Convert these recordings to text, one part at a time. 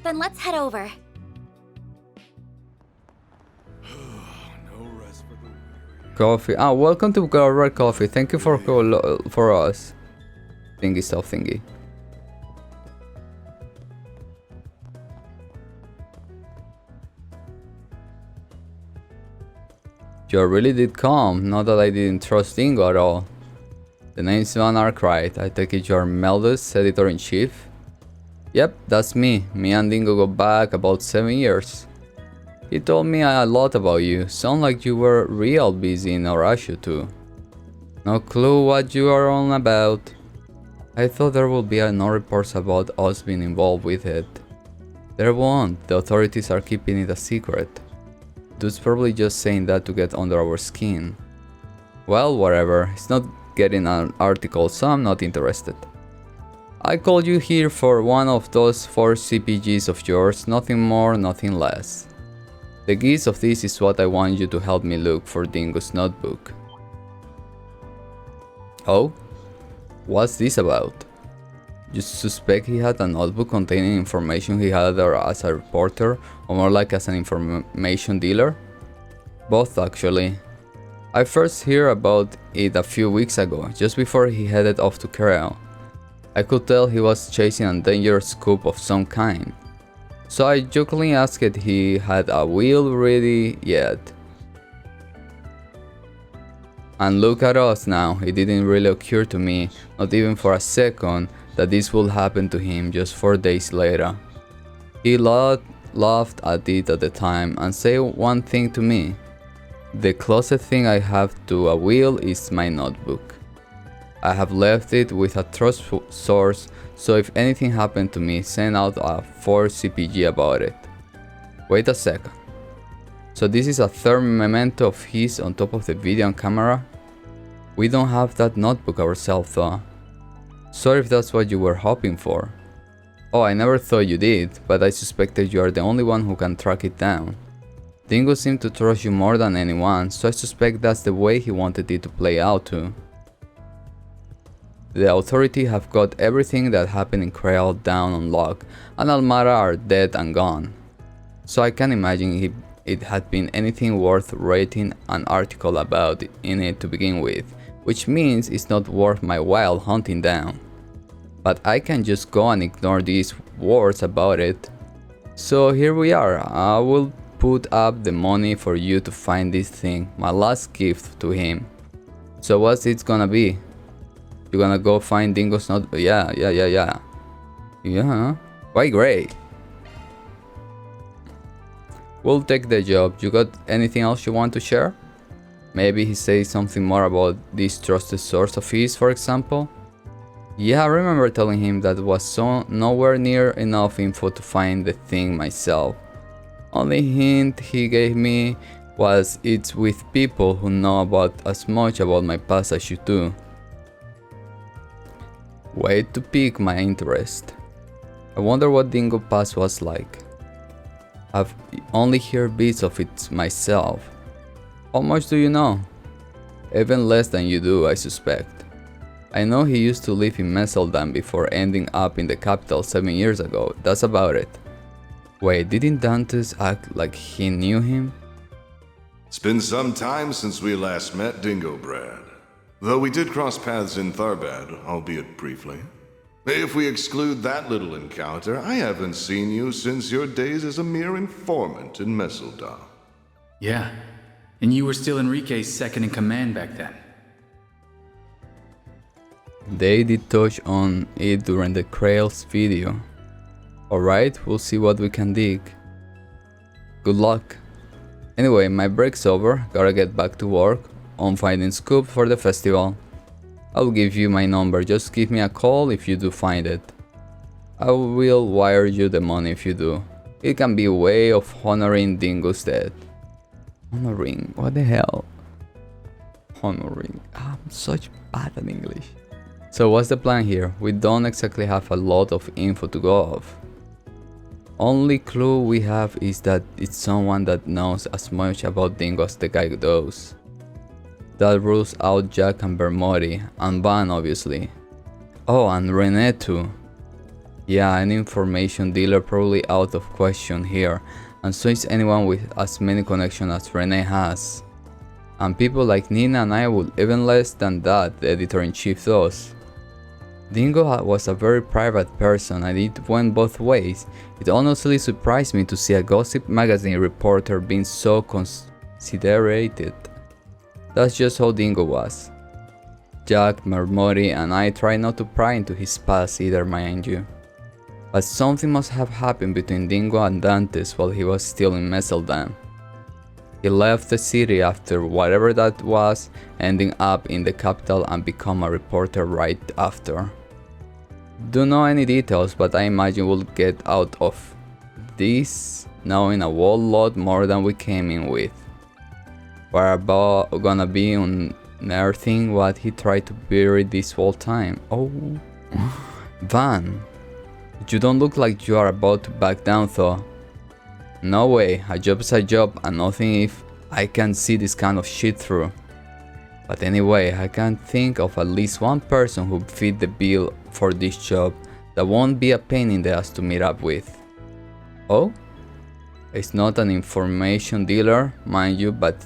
Then let's head over. Coffee. Ah, welcome to Red Coffee. Thank you for us. Thingy stuff thingy. You really did come. Not that I didn't trust Dingo at all. The name's Van Arkwright. I take it you're Meldus, editor-in-chief? Yep, that's me. Me and Dingo go back about 7 years. He told me a lot about you. Sound like you were real busy in Horatio too. No clue what you are on about. I thought there would be no reports about us being involved with it. There won't. The authorities are keeping it a secret. Dude's probably just saying that to get under our skin. Well, whatever. It's not getting an article, so I'm not interested. I called you here for one of those 4 CPGs of yours, nothing more, nothing less. The gist of this is what I want you to help me look for Dingo's notebook. Oh? What's this about? You suspect he had a notebook containing information he had either as a reporter or more like as an information dealer? Both actually. I first heard about it a few weeks ago, just before he headed off to Kerel. I could tell he was chasing a dangerous scoop of some kind. So I jokingly asked if he had a will ready yet. And look at us now. It didn't really occur to me, not even for a second, that this would happen to him just 4 days later. He laughed at it at the time and said one thing to me. The closest thing I have to a will is my notebook. I have left it with a trust source, so if anything happened to me, send out a 4 CPG about it. Wait a second. So this is a third memento of his on top of the video and camera? We don't have that notebook ourselves though. Sorry if that's what you were hoping for. Oh, I never thought you did, but I suspected you are the only one who can track it down. Dingo seemed to trust you more than anyone, so I suspect that's the way he wanted it to play out too. The authority have got everything that happened in Creole down on lock, and Almara are dead and gone. So I can imagine if it had been anything worth writing an article about in it to begin with, which means it's not worth my while hunting down. But I can just go and ignore these words about it. So here we are. I will put up the money for you to find this thing, my last gift to him. So what's it gonna be? You gonna go find Dingo's notebook? Yeah. Yeah. Why great. We'll take the job. You got anything else you want to share? Maybe he says something more about this trusted source of his, for example? Yeah, I remember telling him that was so nowhere near enough info to find the thing myself. Only hint he gave me was it's with people who know about as much about my past as you do. Way to pique my interest. I wonder what Dingo past was like. I've only heard bits of it myself. How much do you know? Even less than you do, I suspect. I know he used to live in Messeldam before ending up in the capital 7 years ago, that's about it. Wait, didn't Dantes act like he knew him? It's been some time since we last met, Dingo Brad. Though we did cross paths in Tharbad, albeit briefly. If we exclude that little encounter, I haven't seen you since your days as a mere informant in Messeldam. Yeah, and you were still Enrique's second in command back then. They did touch on it during the Krail's video. Alright, we'll see what we can dig. Good luck. Anyway, my break's over, gotta get back to work on finding scoop for the festival. I'll give you my number, just give me a call if you do find it. I will wire you the money if you do. It can be a way of honoring Dingo's death. Honoring? What the hell? Honoring. I'm such bad at English. So what's the plan here? We don't exactly have a lot of info to go off. Only clue we have is that it's someone that knows as much about Dingo as the guy does. That rules out Jack and Bermotti, and Van obviously. Oh, and René too. Yeah, an information dealer probably out of question here, and so is anyone with as many connections as Renee has. And people like Nina and I would even less than that, the editor-in-chief does. Dingo was a very private person and it went both ways. It honestly surprised me to see a gossip magazine reporter being so considerate. That's just how Dingo was. Jack, Marmotti and I try not to pry into his past either, mind you. But something must have happened between Dingo and Dantes while he was still in Messeldam. He left the city after whatever that was, ending up in the capital and become a reporter right after. Don't know any details, but I imagine we'll get out of this knowing a whole lot more than we came in with. We're gonna be unearthing what he tried to bury this whole time. Oh, Van, you don't look like you are about to back down though. No way, a job is a job and nothing if I can see this kind of shit through. But anyway, I can think of at least one person who fit the bill for this job that won't be a pain in the ass to meet up with. Oh? It's not an information dealer, mind you, but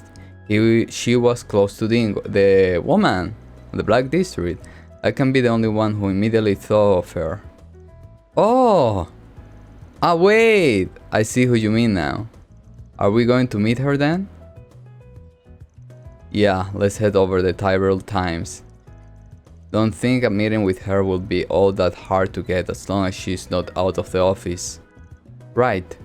she was close to Dingo, the woman of the Black District. I can be the only one who immediately thought of her. Oh! Ah wait! I see who you mean now. Are we going to meet her then? Yeah, let's head over the Tyrell Times. Don't think a meeting with her will be all that hard to get as long as she's not out of the office. Right.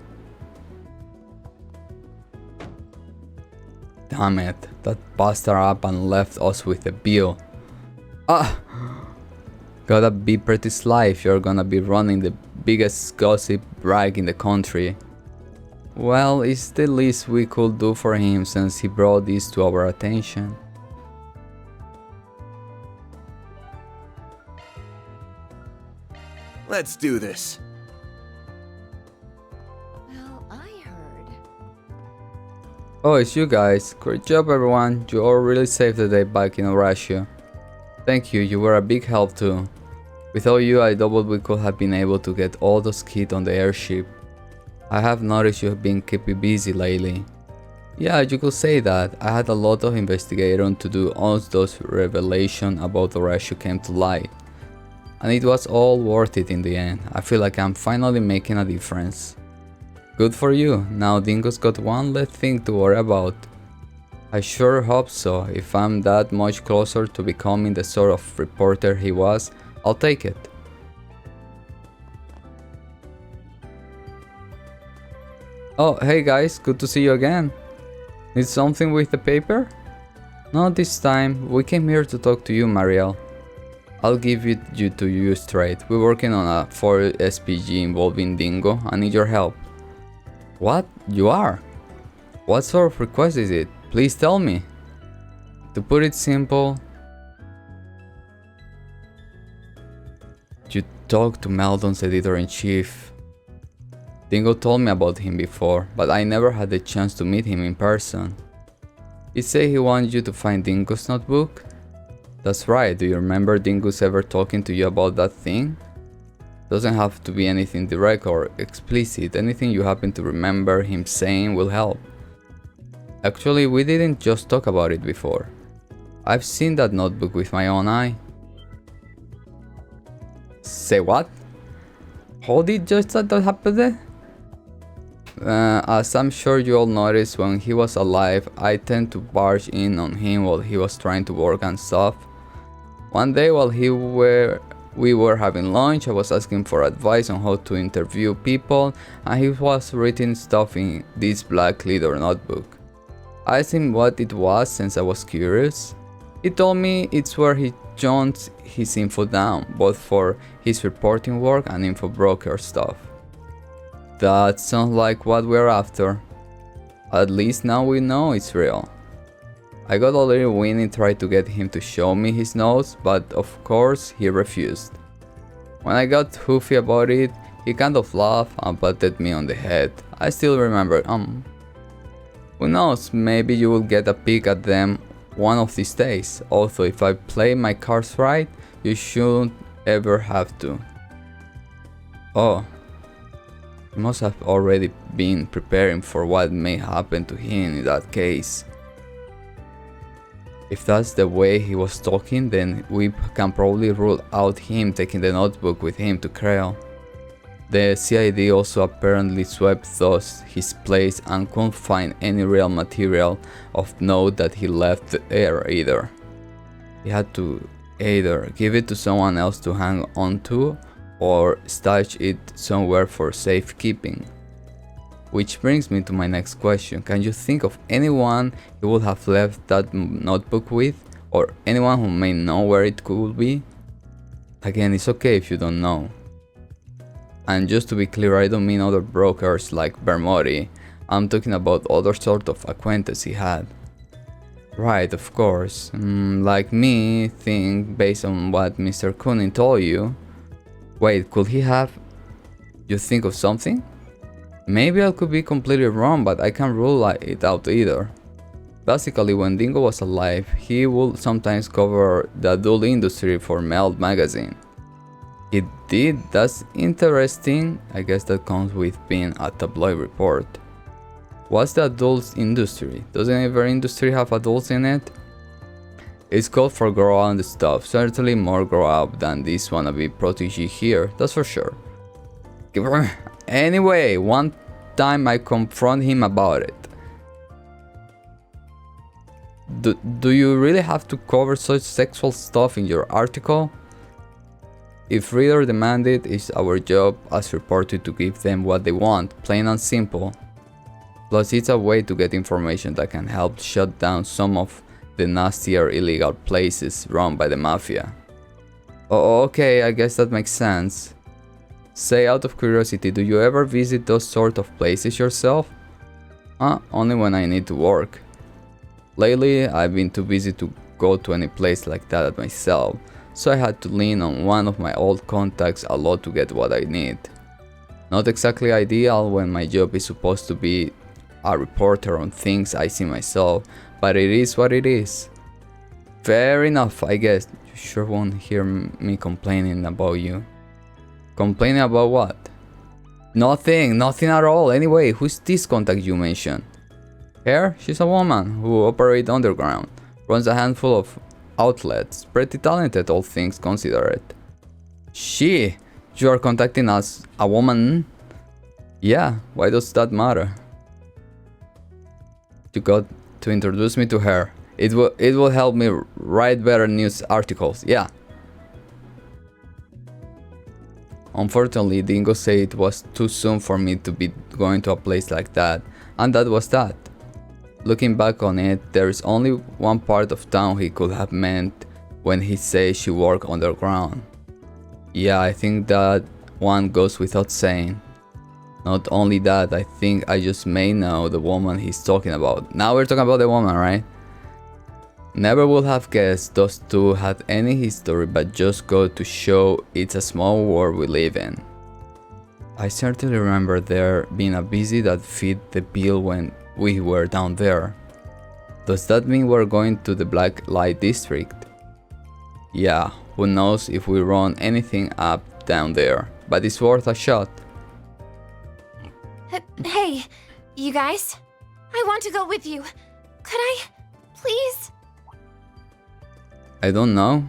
Damn it, that passed her up and left us with the bill. Ah! Gotta be pretty sly if you're gonna be running the biggest gossip rag in the country. Well, it's the least we could do for him since he brought this to our attention. Let's do this. Well, I heard. Oh, it's you guys. Great job everyone. You all really saved the day back in Horatio. Thank you, you were a big help too. Without you, I doubt we could have been able to get all those kids on the airship. I have noticed you have been keeping busy lately. Yeah, you could say that. I had a lot of investigation to do once those revelations about Horatio came to light. And it was all worth it in the end. I feel like I'm finally making a difference. Good for you. Now Dingo's got one less thing to worry about. I sure hope so. If I'm that much closer to becoming the sort of reporter he was, I'll take it. Oh, hey guys, good to see you again. Need something with the paper? Not this time. We came here to talk to you, Marielle. I'll give it to you straight. We're working on a 4 SPG involving Dingo. I need your help. What? You are? What sort of request is it? Please tell me. To put it simple, you talked to Meldon's editor-in-chief. Dingo told me about him before, but I never had the chance to meet him in person. He said he wanted you to find Dingo's notebook? That's right, do you remember Dingo's ever talking to you about that thing? Doesn't have to be anything direct or explicit, anything you happen to remember him saying will help. Actually, we didn't just talk about it before. I've seen that notebook with my own eye. Say what? How did just that happen? As I'm sure you all noticed, when he was alive, I tend to barge in on him while he was trying to work and stuff. One day while we were having lunch, I was asking for advice on how to interview people, and he was writing stuff in this black leather notebook. I asked him what it was since I was curious. He told me it's where he jots his info down, both for his reporting work and info broker stuff. That sounds like what we're after. At least now we know it's real. I got a little weenie and tried to get him to show me his notes, but of course he refused. When I got hoofy about it, he kind of laughed and patted me on the head. I still remember, who knows, maybe you will get a peek at them one of these days. Also, if I play my cards right, you shouldn't ever have to. Oh, he must have already been preparing for what may happen to him in that case. If that's the way he was talking, then we can probably rule out him taking the notebook with him to Creole. The CID also apparently swept thus his place and couldn't find any real material of note that he left there either. He had to either give it to someone else to hang on to or stash it somewhere for safekeeping. Which brings me to my next question. Can you think of anyone he would have left that notebook with? Or anyone who may know where it could be? Again, it's okay if you don't know. And just to be clear, I don't mean other brokers like Bermodi. I'm talking about other sort of acquaintance he had. Right, of course. Like me, think based on what Mr. Coonan told you. Wait, could he have? You think of something? Maybe I could be completely wrong, but I can't rule it out either. Basically, when Dingo was alive, he would sometimes cover the adult industry for Melt magazine. He did? That's interesting. I guess that comes with being a tabloid report. What's the adult industry? Doesn't every industry have adults in it? It's called for grow up and stuff. Certainly more grow up than this wannabe protege here, that's for sure. Anyway, one time I confront him about it. Do you really have to cover such sexual stuff in your article? If reader demand it, it's our job as reporter to give them what they want, plain and simple. Plus it's a way to get information that can help shut down some of the nastier illegal places run by the mafia. Oh, okay, I guess that makes sense. Say, out of curiosity, do you ever visit those sort of places yourself? Only when I need to work. Lately, I've been too busy to go to any place like that myself, so I had to lean on one of my old contacts a lot to get what I need. Not exactly ideal when my job is supposed to be a reporter on things I see myself, but it is what it is. Fair enough, I guess. You sure won't hear me complaining about you. Complaining about what? Nothing at all. Anyway, who's this contact you mentioned? Her? She's a woman who operates underground, runs a handful of outlets, pretty talented all things considered. You are contacting us, a woman? Yeah, why does that matter? You got to introduce me to her. It will help me write better news articles, yeah. Unfortunately, Dingo said it was too soon for me to be going to a place like that, and that was that. Looking back on it, there is only one part of town he could have meant when he says she worked underground. Yeah, I think that one goes without saying. Not only that, I think I just may know the woman he's talking about. Now we're talking about the woman, right? Never would have guessed those two had any history, but just go to show it's a small world we live in. I certainly remember there being a busy that fit the bill when we were down there. Does that mean we're going to the Black Light District? Yeah, who knows if we run anything up down there, but it's worth a shot. Hey, you guys? I want to go with you. Could I? Please? I don't know.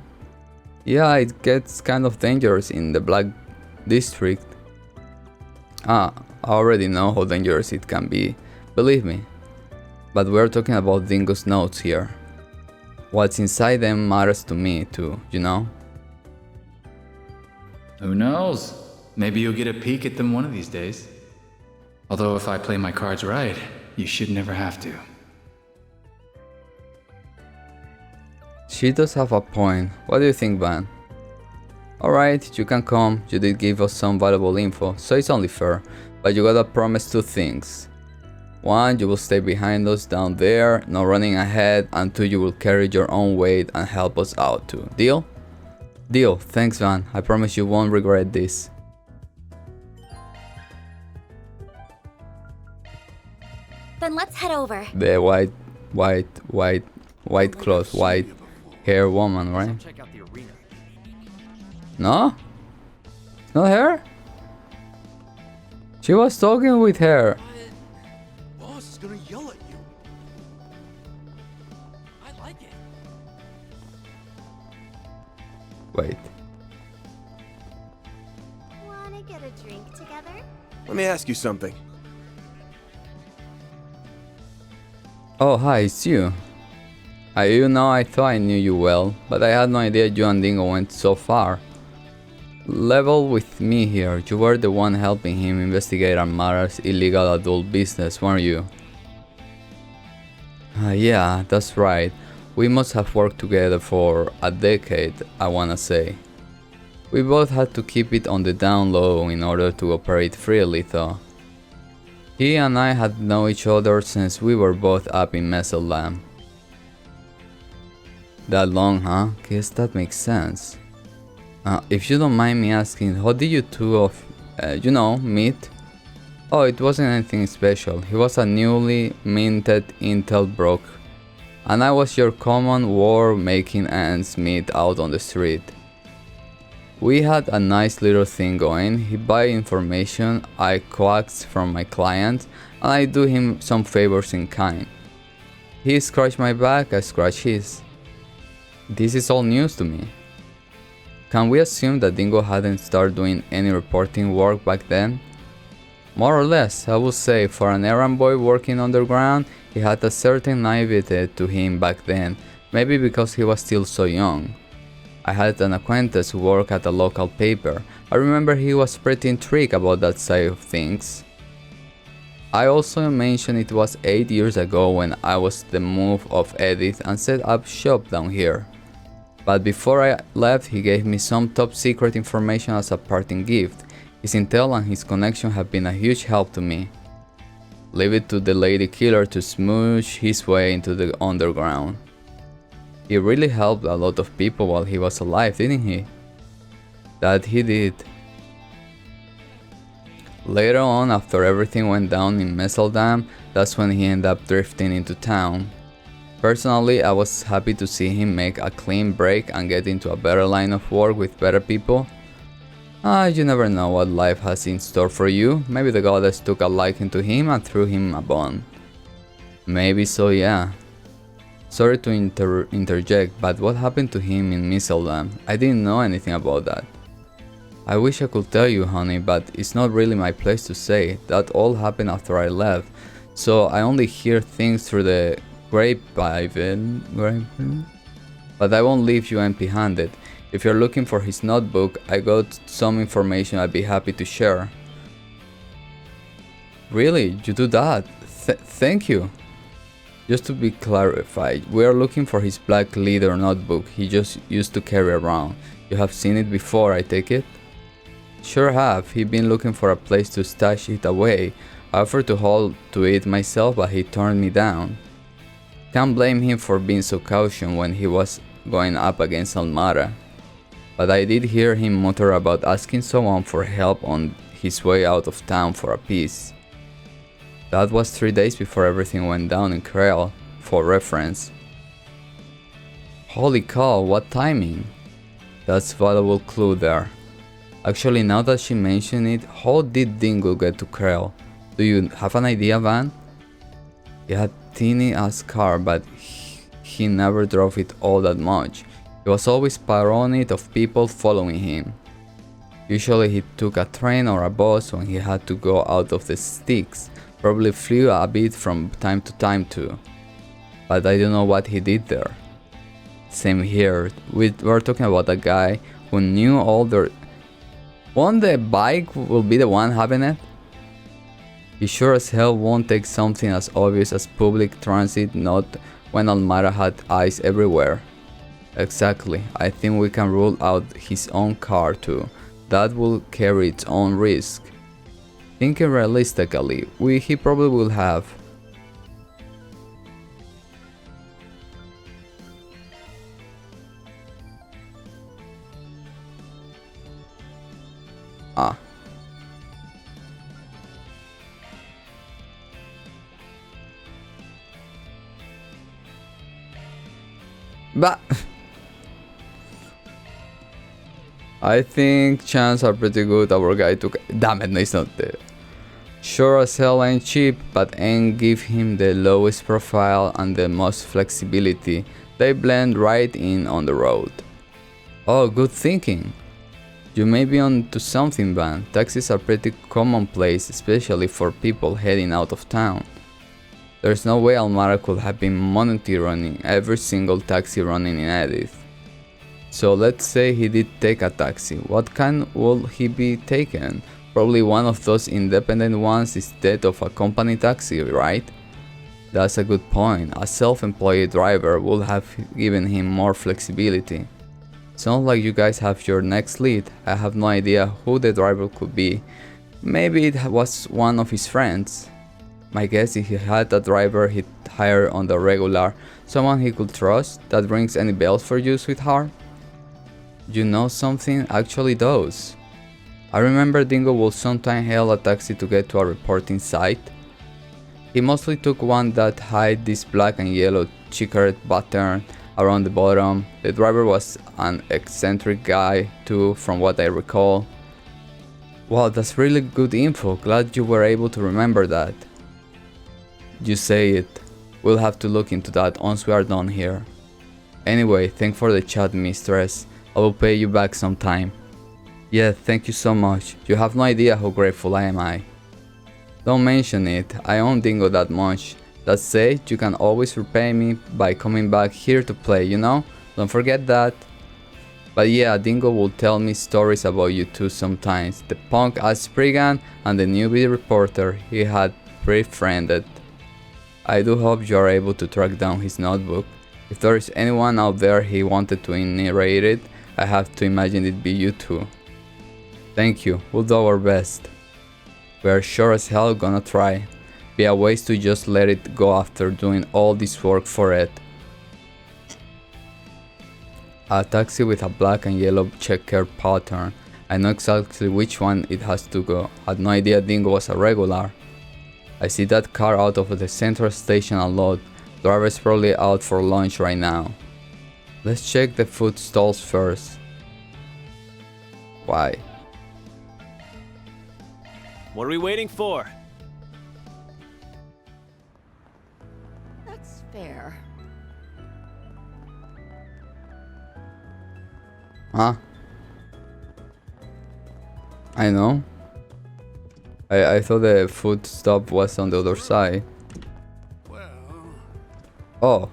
Yeah, it gets kind of dangerous in the Black District. I already know how dangerous it can be, believe me. But we're talking about Dingo's notes here. What's inside them matters to me too, you know? Who knows? Maybe you'll get a peek at them one of these days. Although if I play my cards right, you should never have to. She does have a point. What do you think, Van? Alright, you can come. You did give us some valuable info, so it's only fair. But you gotta promise two things. One, you will stay behind us down there, not running ahead, and two, you will carry your own weight and help us out too. Deal? Deal. Thanks, Van. I promise you won't regret this. Then let's head over. The white clothes, white hair woman, right? No? Not her? She was talking with her. Boss is gonna yell at you. I like it. Wait. Wanna get a drink together? Let me ask you something. Oh, hi, it's you. You know, I thought I knew you well, but I had no idea you and Dingo went so far. Level with me here, you were the one helping him investigate Armada's illegal adult business, weren't you? Yeah, that's right. We must have worked together for a decade, I wanna say. We both had to keep it on the down low in order to operate freely, though. He and I had known each other since we were both up in Mesolam. That long, huh? Guess that makes sense. If you don't mind me asking, how did you two meet? Oh, it wasn't anything special. He was a newly minted Intel broke, and I was your common war making ends meet out on the street. We had a nice little thing going. He buy information I coax from my clients, and I do him some favors in kind. He scratched my back, I scratch his. This is all news to me. Can we assume that Dingo hadn't started doing any reporting work back then? More or less, I would say. For an errand boy working underground, he had a certain naivete to him back then, maybe because he was still so young. I had an acquaintance who worked at a local paper. I remember he was pretty intrigued about that side of things. I also mentioned it was 8 years ago when I was the move of Edith and set up shop down here. But before I left, he gave me some top secret information as a parting gift. His intel and his connection have been a huge help to me. Leave it to the lady killer to smooch his way into the underground. He really helped a lot of people while he was alive, didn't he? That he did. Later on, after everything went down in Mesoldam, that's when he ended up drifting into town. Personally, I was happy to see him make a clean break and get into a better line of work with better people. You never know what life has in store for you. Maybe the goddess took a liking to him and threw him a bone. Maybe so, yeah. Sorry to interject, but what happened to him in Mesoldam? I didn't know anything about that. I wish I could tell you, honey, but it's not really my place to say. That all happened after I left, so I only hear things through the grapevine. But I won't leave you empty-handed. If you're looking for his notebook, I got some information I'd be happy to share. Really? You do that? Thank you. Just to be clarified, we are looking for his black leather notebook he just used to carry around. You have seen it before, I take it? Sure have. He'd been looking for a place to stash it away. I offered to hold to it myself, but he turned me down. Can't blame him for being so cautious when he was going up against Almara. But I did hear him mutter about asking someone for help on his way out of town for a piece. That was 3 days before everything went down in Krell, for reference. Holy cow, what timing! That's a valuable clue there. Actually, now that she mentioned it, how did Dingo get to Krell? Do you have an idea, Van? He had a teeny ass car, but he never drove it all that much. He was always part on it of people following him. Usually he took a train or a bus when he had to go out of the sticks. Probably flew a bit from time to time too. But I don't know what he did there. Same here. We're talking about a guy who knew all the... Won't the bike will be the one having it? He sure as hell won't take something as obvious as public transit, not when Almara had eyes everywhere. Exactly. I think we can rule out his own car too. That will carry its own risk. Thinking realistically, he probably will have. But I think chances are pretty good our guy took... Damn it, no, it's not there. Sure as hell ain't cheap, but ain't give him the lowest profile and the most flexibility. They blend right in on the road. Oh, good thinking. You may be onto something, Van. Taxis are pretty commonplace, especially for people heading out of town. There's no way Almara could have been monitoring every single taxi running in Edith. So let's say he did take a taxi. What kind will he be taking? Probably one of those independent ones instead of a company taxi, right? That's a good point. A self-employed driver would have given him more flexibility. Sounds like you guys have your next lead. I have no idea who the driver could be. Maybe it was one of his friends. My guess is he had a driver he'd hire on the regular, someone he could trust. That rings any bells for you, sweetheart? You know something? Actually does. I remember Dingo would sometimes hail a taxi to get to a reporting site. He mostly took one that had this black and yellow checkered pattern around the bottom. The driver was an eccentric guy too, from what I recall. Wow, that's really good info. Glad you were able to remember that. You say it. We'll have to look into that once we are done here. Anyway, thanks for the chat, mistress. I will pay you back sometime. Yeah, thank you so much. You have no idea how grateful I am. Don't mention it. I own Dingo that much. That said, you can always repay me by coming back here to play, you know? Don't forget that. But yeah, Dingo will tell me stories about you too sometimes. The punk-ass brigand and the newbie reporter he had befriended. I do hope you are able to track down his notebook. If there is anyone out there he wanted to narrate it, I have to imagine it'd be you two. Thank you, we'll do our best. We are sure as hell gonna try. Be a waste to just let it go after doing all this work for it. A taxi with a black and yellow checkered pattern. I know exactly which one it has to go. Had no idea Dingo was a regular. I see that car out of the central station a lot. Driver's probably out for lunch right now. Let's check the food stalls first. Why? What are we waiting for? That's fair. Huh? I know. I thought the food stop was on the other side. Oh.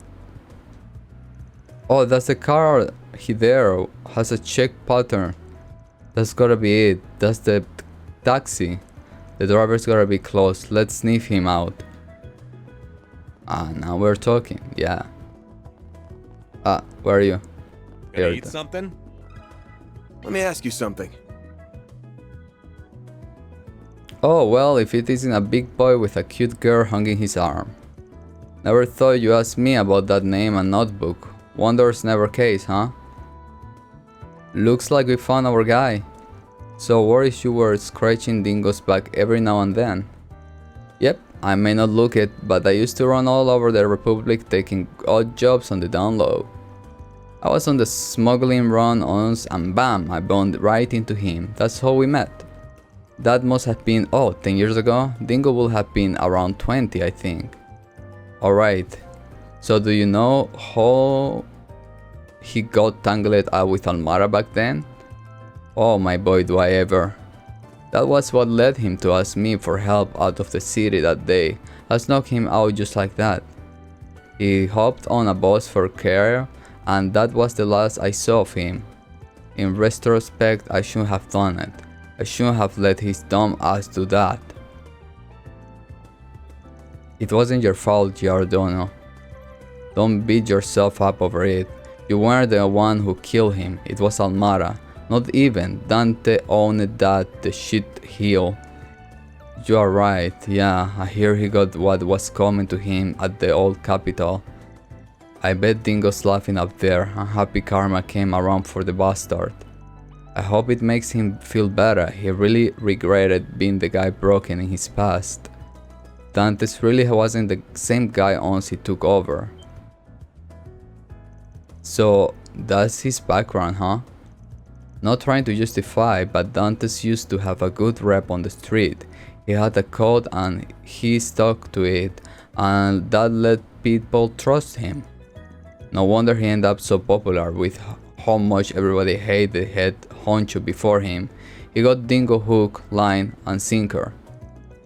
Oh, that's the car. He there has a check pattern. That's gotta be it. That's the taxi. The driver's gotta be close. Let's sniff him out. Ah, now we're talking. Yeah. Ah, where are you? Gonna Here. eat something? Let me ask you something. Oh, well, if it isn't a big boy with a cute girl hanging his arm. Never thought you asked me about that name and notebook. Wonders never case, huh? Looks like we found our guy. So worries you were scratching Dingo's back every now and then. Yep, I may not look it, but I used to run all over the Republic taking odd jobs on the down low. I was on the smuggling run once and bam, I bumped right into him. That's how we met. That must have been, 10 years ago? Dingo would have been around 20, I think. Alright, so do you know how he got tangled up with Almara back then? Oh my boy, do I ever. That was what led him to ask me for help out of the city that day. I snuck him out just like that. He hopped on a bus for care, and that was the last I saw of him. In retrospect, I shouldn't have done it. I shouldn't have let his dumb ass do that. It wasn't your fault, Giordano. Don't beat yourself up over it. You weren't the one who killed him. It was Almara. Not even. Dante owned that, the shit heel. You are right. Yeah, I hear he got what was coming to him at the old capital. I bet Dingo's laughing up there, and happy karma came around for the bastard. I hope it makes him feel better. He really regretted being the guy broken in his past. Dantes really wasn't the same guy once he took over. So that's his background, huh? Not trying to justify, but Dantes used to have a good rep on the street. He had a code and he stuck to it, and that let people trust him. No wonder he ended up so popular with how much everybody hated the head honcho before him. He got Dingo hook, line, and sinker.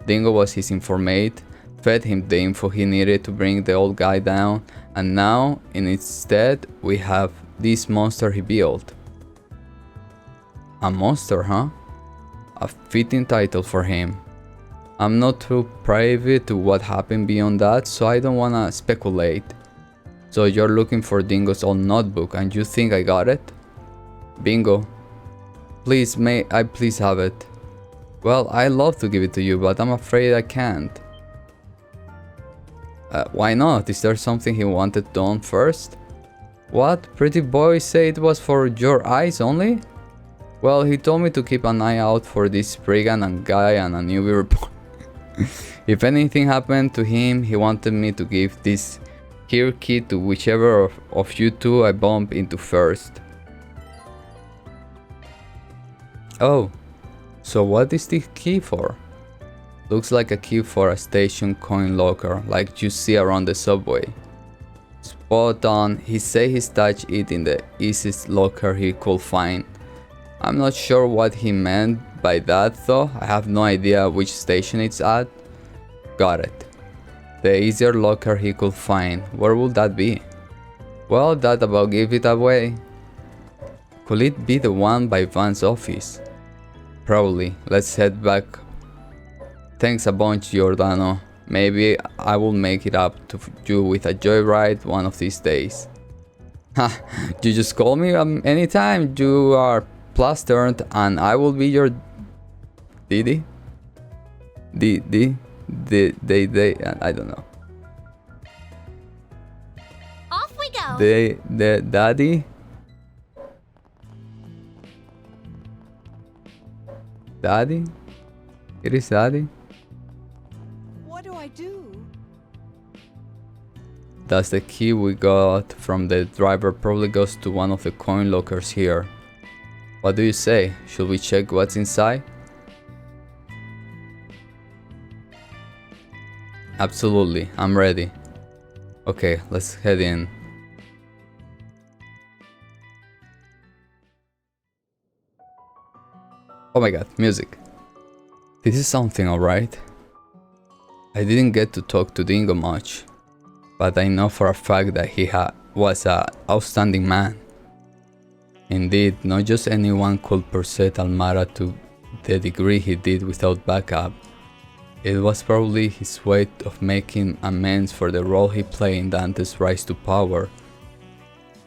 Dingo was his informant, fed him the info he needed to bring the old guy down, and now, in its stead, we have this monster he built. A monster, huh? A fitting title for him. I'm not too privy to what happened beyond that, so I don't wanna speculate. So you're looking for Dingo's old notebook and you think I got it? Bingo. Please, may I please have it? Well, I'd love to give it to you, but I'm afraid I can't. Why not? Is there something he wanted done first? What? Pretty boy say it was for your eyes only? Well, he told me to keep an eye out for this brigand and guy and a newbie report. If anything happened to him, he wanted me to give this here key to whichever of you two I bump into first. Oh, so what is the key for? Looks like a key for a station coin locker, like you see around the subway. Spot on, he said he stashed it in the easiest locker he could find. I'm not sure what he meant by that though, I have no idea which station it's at. Got it. The easier locker he could find, where would that be? Well, that about gave it away. Could it be the one by Van's office? Probably, let's head back. Thanks a bunch, Giordano. Maybe I will make it up to you with a joyride one of these days. Ha, you just call me anytime you are plastered and I will be your Didi? I don't know. Off we go. The daddy? Daddy? It is daddy? What do I do? That's the key we got from the driver, probably goes to one of the coin lockers here. What do you say? Should we check what's inside? Absolutely, I'm ready. Okay, let's head in. Oh my god, music. This is something, alright? I didn't get to talk to Dingo much, but I know for a fact that he was an outstanding man. Indeed, not just anyone could pursuit Almara to the degree he did without backup. It was probably his way of making amends for the role he played in Dante's rise to power.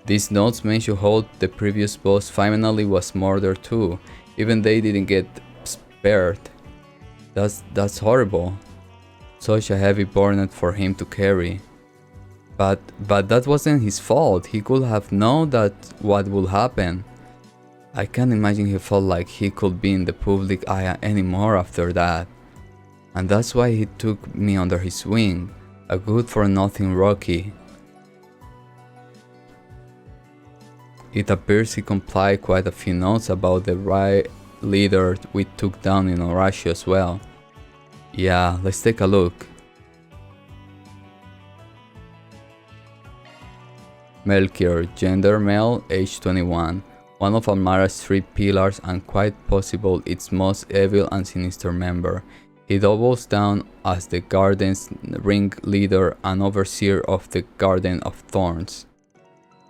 These notes mention how the previous boss finally was murdered too, even they didn't get spared. That's horrible. Such a heavy burden for him to carry. But that wasn't his fault. He could have known that what would happen. I can't imagine he felt like he could be in the public eye anymore after that. And that's why he took me under his wing, a good-for-nothing rookie. It appears he complied quite a few notes about the right leader we took down in Horatio as well. Yeah, let's take a look. Melchior, gender male, age 21. One of Almara's 3 pillars and quite possible its most evil and sinister member. He doubles down as the Garden's ringleader and overseer of the Garden of Thorns.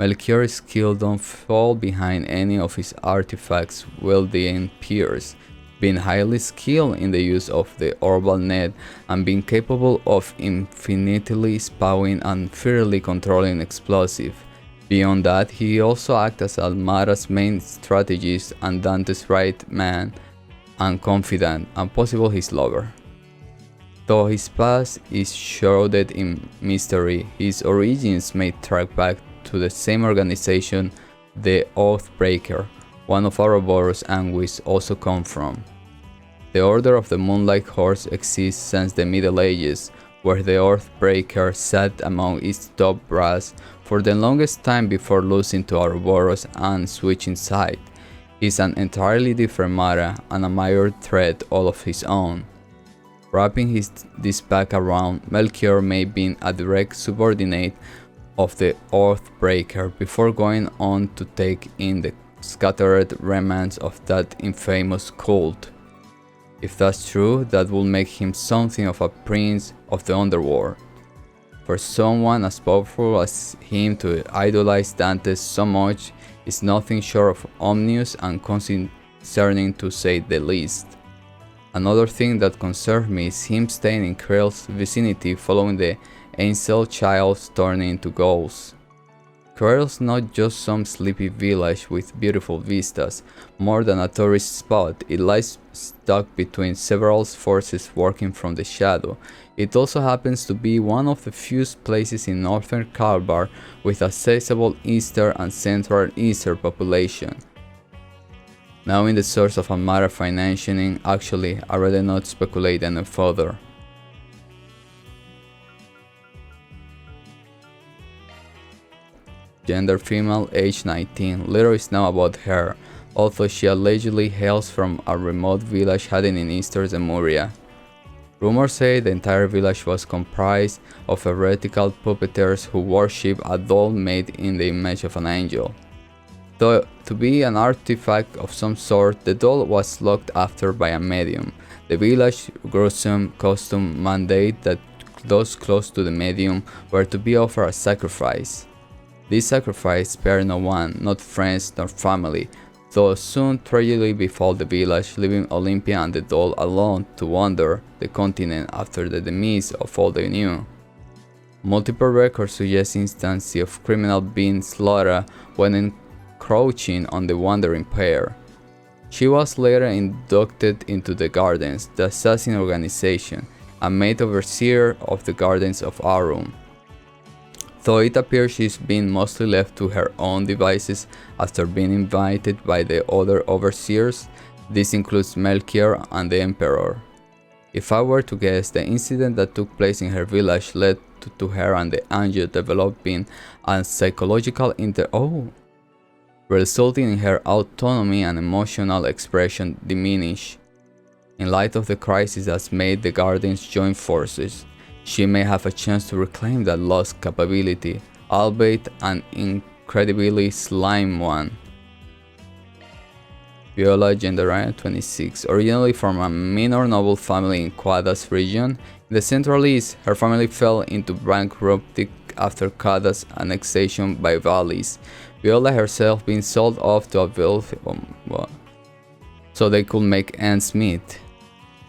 Melchior's skill don't fall behind any of his artifacts' well-being peers, being highly skilled in the use of the Orbal Net and being capable of infinitely spouting and fairly controlling explosive. Beyond that, he also acts as Almara's main strategist and Dante's right man and confidant, and possibly his lover. Though his past is shrouded in mystery, his origins may track back to the same organization the Oathbreaker, one of Ouroboros' anguish, also come from. The Order of the Moonlight Horse exists since the Middle Ages, where the Oathbreaker sat among its top brass for the longest time before losing to Ouroboros and switching side. He's an entirely different matter and a major threat all of his own. Wrapping this pack around, Melchior may be a direct subordinate of the Oathbreaker before going on to take in the scattered remnants of that infamous cult. If that's true, that would make him something of a prince of the underworld. For someone as powerful as him to idolize Dante so much is nothing short of ominous and concerning, to say the least. Another thing that concerns me is him staying in Krell's vicinity following the Angel Childs turning into ghosts. Krell's not just some sleepy village with beautiful vistas, more than a tourist spot. It lies stuck between several forces working from the shadow. It also happens to be one of the few places in northern Kalbar with a sizable eastern and central eastern population. Knowing the source of Almara financing, actually, I'd rather not speculate any further. Gender female, age 19. Little is known about her, although she allegedly hails from a remote village hidden in eastern Zemuria. Rumors say the entire village was comprised of heretical puppeteers who worship a doll made in the image of an angel. Though to be an artifact of some sort, the doll was looked after by a medium. The village gruesome custom mandate that those close to the medium were to be offered a sacrifice. This sacrifice spared no one, not friends nor family, though soon tragedy befell the village, leaving Olympia and the doll alone to wander the continent after the demise of all they knew. Multiple records suggest instances of criminals being slaughtered when encroaching on the wandering pair. She was later inducted into the Gardens, the assassin organization, and made overseer of the Gardens of Arum. Though it appears she's been mostly left to her own devices after being invited by the other overseers, this includes Melchior and the Emperor. If I were to guess, the incident that took place in her village led to her and the angel developing a psychological resulting in her autonomy and emotional expression diminish. In light of the crisis that's made the Guardians join forces, she may have a chance to reclaim that lost capability, albeit an incredibly slim one. Viola, gender 26, originally from a minor noble family in Quada's region. In the Central East, her family fell into bankruptcy after Quada's annexation by Valleys, Viola herself being sold off to a wealthy so they could make ends meet.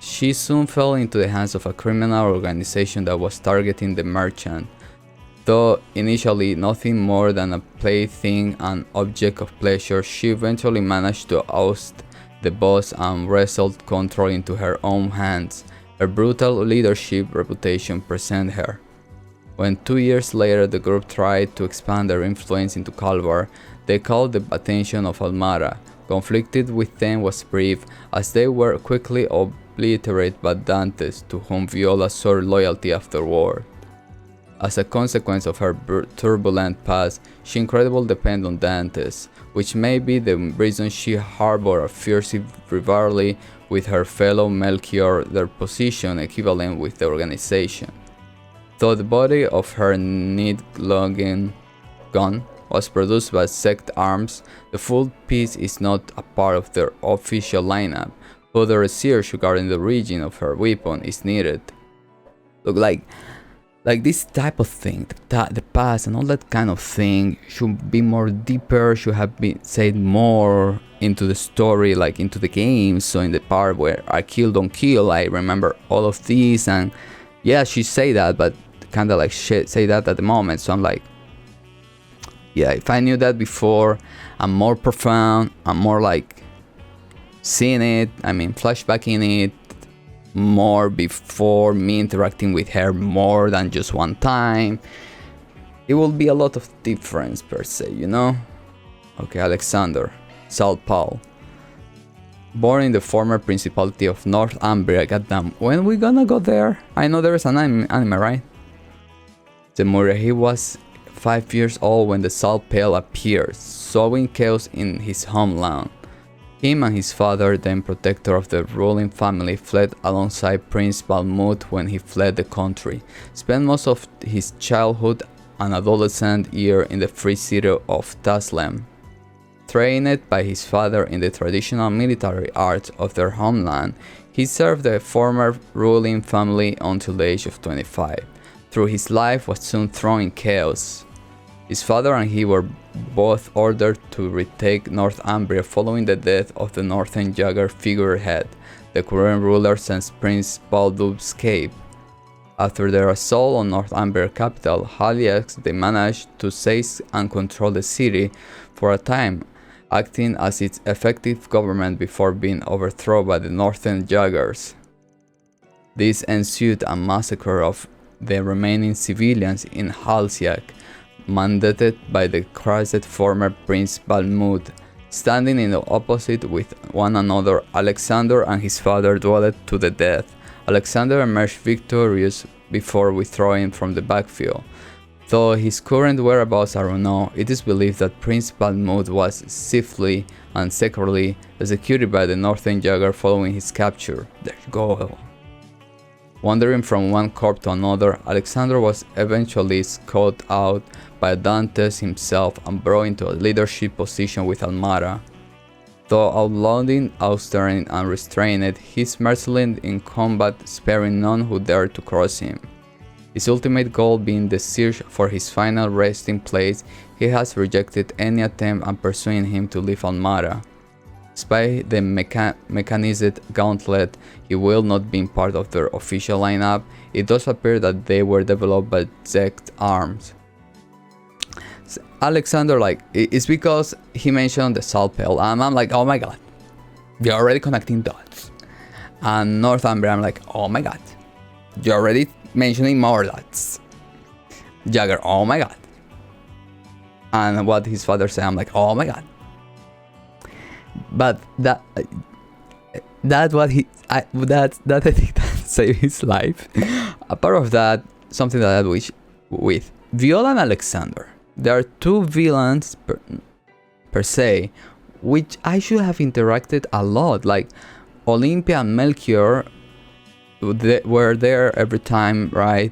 She soon fell into the hands of a criminal organization that was targeting the merchant. Though initially nothing more than a plaything and object of pleasure, she eventually managed to oust the boss and wrestled control into her own hands. Her brutal leadership reputation preceded her. When 2 years later the group tried to expand their influence into Kalvar, they called the attention of Almara. Conflicted with them was brief, as they were quickly obliterated by Dantes, to whom Viola swore loyalty afterward. As a consequence of her turbulent past, she incredibly depended on Dantes, which may be the reason she harbored a fierce rivalry with her fellow Melchior, their position equivalent with the organization. Though the body of her need-logging gun was produced by Sect Arms, the full piece is not a part of their official lineup. Further research regarding the origin of her weapon is needed. Look, like this type of thing, the past and all that kind of thing should be more deeper, should have been said more into the story, like into the game. So in the part where I kill, don't kill, I remember all of these, and yeah, she say that, but kind of like say that at the moment. So I'm like, yeah, if I knew that before, I'm more profound, I'm more like seeing it, flashbacking it more before me interacting with her more than just one time, it will be a lot of difference per se, you know? Okay, Alexander, Salt Paul. Born in the former Principality of Northumbria, goddamn, when we gonna go there? I know there is an anime, right? Zemuria, he was 5 years old when the Salt Pale appeared, sowing chaos in his homeland. Him and his father, then protector of the ruling family, fled alongside Prince Balmut when he fled the country. Spent most of his childhood and adolescent year in the free city of Taslem. Trained by his father in the traditional military arts of their homeland, he served the former ruling family until the age of 25. Through his life was soon thrown in chaos. His father and he were both ordered to retake Northumbria following the death of the Northern Jagger figurehead, the current ruler since Prince Baldub's escape. After their assault on Northumbria capital, Haliax, they managed to seize and control the city for a time, acting as its effective government before being overthrown by the Northern Jaggers. This ensued a massacre of the remaining civilians in Halsiak, mandated by the cursed former Prince Balmud. Standing in the opposite with one another, Alexander and his father duelled to the death. Alexander emerged victorious before withdrawing from the battlefield. Though his current whereabouts are unknown, it is believed that Prince Balmud was safely and secretly executed by the Northern Jagger following his capture. There you go. Wandering from one corpse to another, Alexander was eventually scouted out by Dantes himself and brought into a leadership position with Almara. Though outlawing, austere and restrained, he is merciless in combat, sparing none who dare to cross him. His ultimate goal being the search for his final resting place, he has rejected any attempt at pursuing him to leave Almara. Despite the mechanized gauntlet, he will not be part of their official lineup. It does appear that they were developed by Zect Arms. Alexander, like, it's because he mentioned the salt pale, and I'm like, oh my god, you're already connecting dots. And Northumbria, I'm like, oh my god, you're already mentioning more dots. Jagger, oh my god. And what his father said, I'm like, oh my god. But that what he I think that saved his life. Apart of that, something that I wish with Viola and Alexander, there are two villains per se, which I should have interacted a lot. Like Olympia and Melchior, they were there every time, right?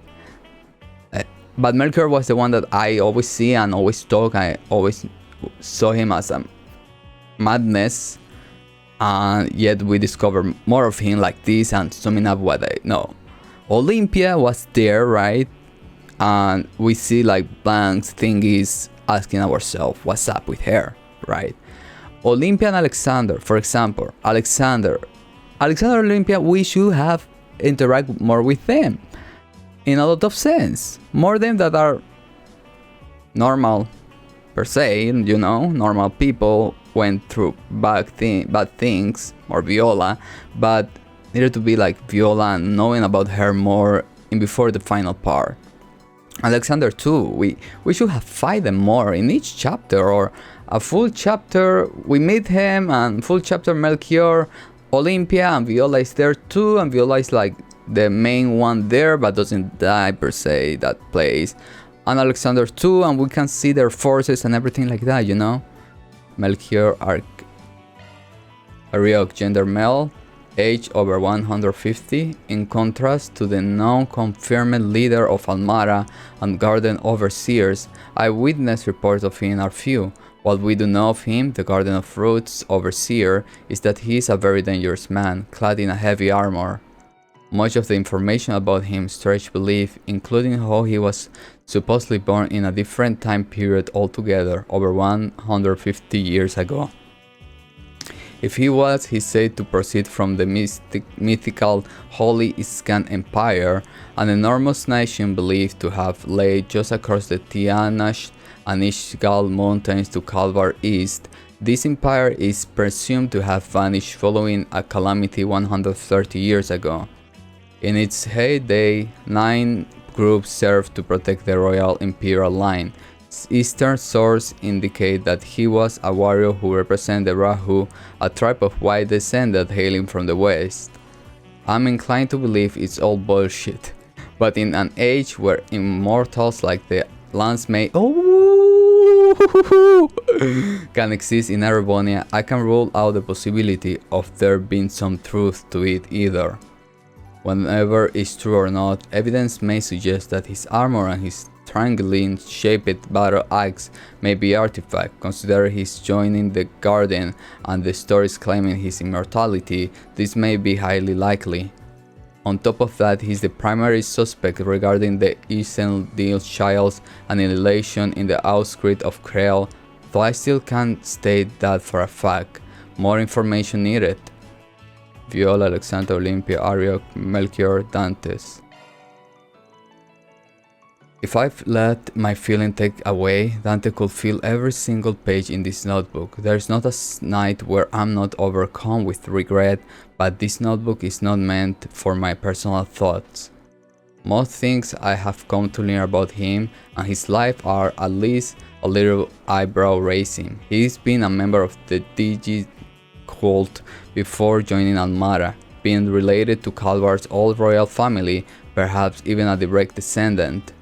But Melchior was the one that I always see and always talk. I always saw him as a madness, and yet we discover more of him like this and summing up what I know. Olympia was there, right? And we see like blanks thingies asking ourselves what's up with her, right? Olympia and Alexander, for example, Alexander Olympia, we should have interact more with them in a lot of sense, more them that are normal per se, you know, normal people went through bad things, or Viola, but needed to be like Viola and knowing about her more in before the final part. Alexander too, we should have fight them more in each chapter, or a full chapter we meet him and full chapter Melchior, Olympia, and Viola is there too, and Viola is like the main one there but doesn't die per se that place, and Alexander too, and we can see their forces and everything like that, you know. Melchior Ariok, gender male, age over 150, in contrast to the non-confirmed leader of Almara and Garden Overseers. Eyewitness reports of him are few. What we do know of him, the Garden of Roots Overseer, is that he is a very dangerous man, clad in a heavy armor. Much of the information about him stretch belief, including how he was supposedly born in a different time period altogether, over 150 years ago. If he was, he said to proceed from the mythical Holy Iskan Empire, an enormous nation believed to have laid just across the Tianash and Ishgal mountains to Kalvar east. This empire is presumed to have vanished following a calamity 130 years ago. In its heyday, 9 groups served to protect the royal imperial line. Eastern sources indicate that he was a warrior who represented the Rahu, a tribe of white descent hailing from the west. I'm inclined to believe it's all bullshit, but in an age where immortals like the Lance may can exist in Erebonia, I can rule out the possibility of there being some truth to it either. Whenever it's true or not, evidence may suggest that his armor and his trianguline-shaped battle axe may be artifact. Consider he's joining the Guardian and the stories claiming his immortality, this may be highly likely. On top of that, he's the primary suspect regarding the Isendil Child's annihilation in the outskirts of Krell, though I still can't state that for a fact. More information needed. Viola, Alexander, Olympia, Ariok, Melchior, Dantes. If I've let my feeling take away, Dante could fill every single page in this notebook. There's not a night where I'm not overcome with regret, but this notebook is not meant for my personal thoughts. Most things I have come to learn about him and his life are at least a little eyebrow raising. He's been a member of the DG cult before joining Almara, being related to Calvar's old royal family, perhaps even a direct descendant.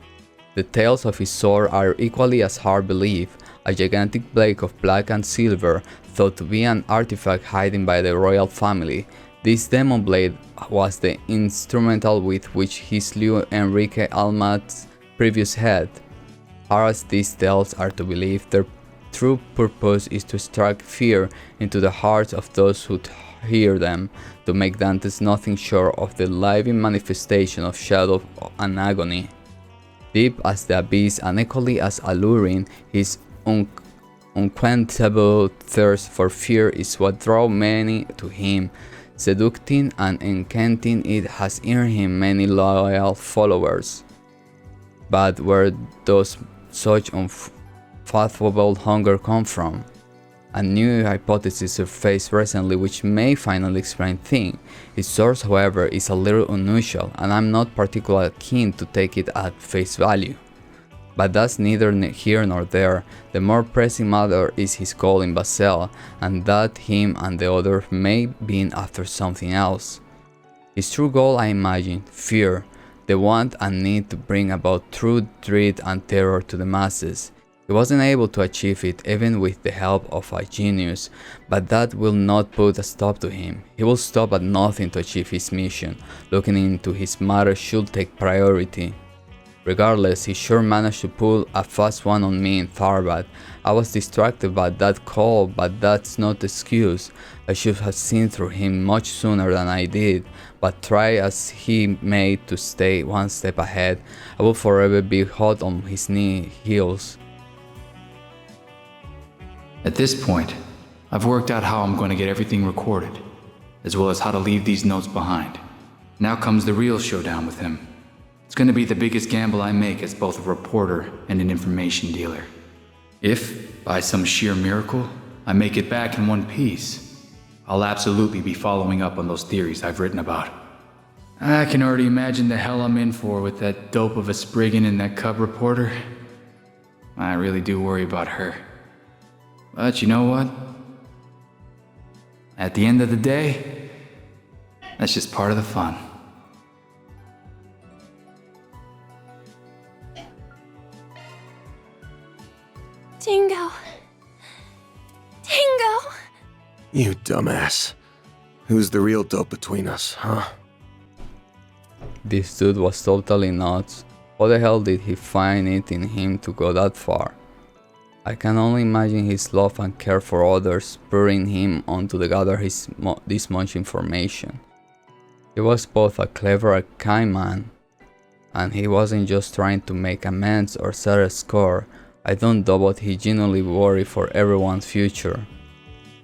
The tales of his sword are equally as hard belief, a gigantic blade of black and silver thought to be an artifact hidden by the royal family. This demon blade was the instrumental with which he slew Enrique Almat's previous head. Hard as these tales are to believe, their true purpose is to strike fear into the hearts of those who hear them, to make Dantes nothing short of the living manifestation of shadow and agony. Deep as the abyss and equally as alluring, his unquenchable thirst for fear is what draws many to him. Seducing and enchanting, it has earned him many loyal followers. But where does such unfathomable hunger come from? A new hypothesis surfaced recently which may finally explain things. Its source, however, is a little unusual, and I'm not particularly keen to take it at face value. But that's neither here nor there. The more pressing matter is his goal in Basel, and that him and the others may be after something else. His true goal, I imagine, fear, the want and need to bring about true dread and terror to the masses. He wasn't able to achieve it even with the help of a genius, but that will not put a stop to him. He will stop at nothing to achieve his mission. Looking into his matter should take priority. Regardless, he sure managed to pull a fast one on me in Tharbad. I was distracted by that call, but that's not the excuse. I should have seen through him much sooner than I did, but try as he may to stay one step ahead, I will forever be hot on his heels. At this point, I've worked out how I'm going to get everything recorded, as well as how to leave these notes behind. Now comes the real showdown with him. It's going to be the biggest gamble I make as both a reporter and an information dealer. If, by some sheer miracle, I make it back in one piece, I'll absolutely be following up on those theories I've written about. I can already imagine the hell I'm in for with that dope of a Spriggan and that cub reporter. I really do worry about her. But you know what? At the end of the day, that's just part of the fun. Dingo. Dingo! You dumbass. Who's the real dope between us, huh? This dude was totally nuts. How the hell did he find it in him to go that far? I can only imagine his love and care for others spurring him on to gather this much information. He was both a clever and kind man, and he wasn't just trying to make amends or set a score. I don't doubt he genuinely worried for everyone's future.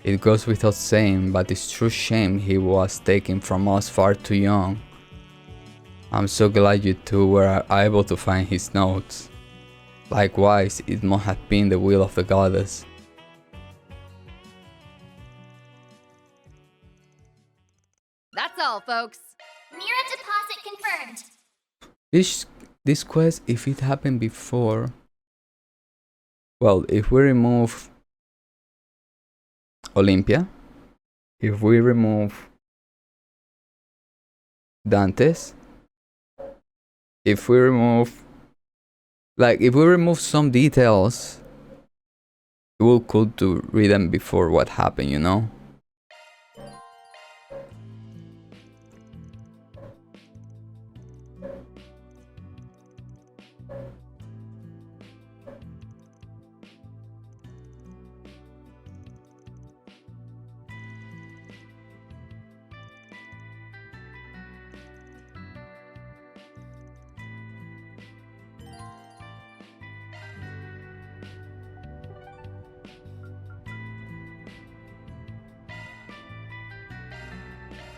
It goes without saying, but it's true shame he was taken from us far too young. I'm so glad you two were able to find his notes. Likewise, it must have been the will of the goddess. That's all, folks. Mirror deposit confirmed. This quest, if it happened before... Well, if we remove Olympia, if we remove Dantes, if we remove some details It would cool to read them before what happened, you know?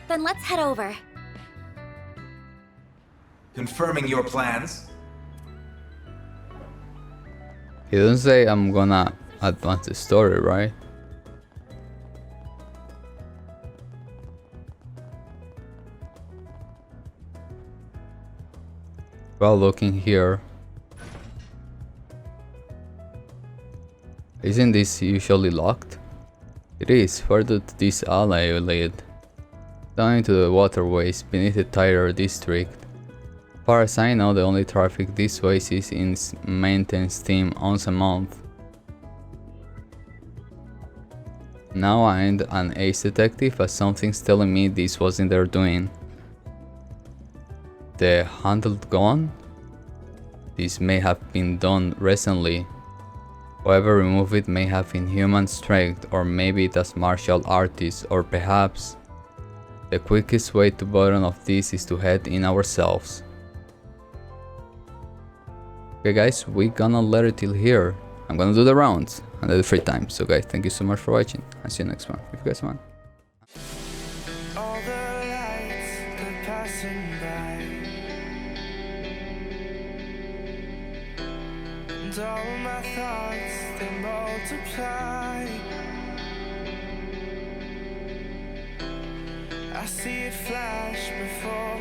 Then let's head over. Confirming your plans? He doesn't say I'm gonna advance the story, right? Well, looking here. Isn't this usually locked? It is. Where did this alley lead? Down into the waterways beneath the Tyler district. As far as I know, the only traffic this way is in maintenance team once a month. Now I ain't an ace detective, but something's telling me this wasn't their doing. The handled gun? This may have been done recently. Whoever removed it may have inhuman strength, or maybe it as martial artist, or perhaps the quickest way to bottom of this is to head in ourselves. Okay guys, we gonna let it till here. I'm gonna do the rounds and the free time. So guys, thank you so much for watching. I'll see you next one if you guys want. All the lights, they're passing by, and all my thoughts, they multiply. I see it flash before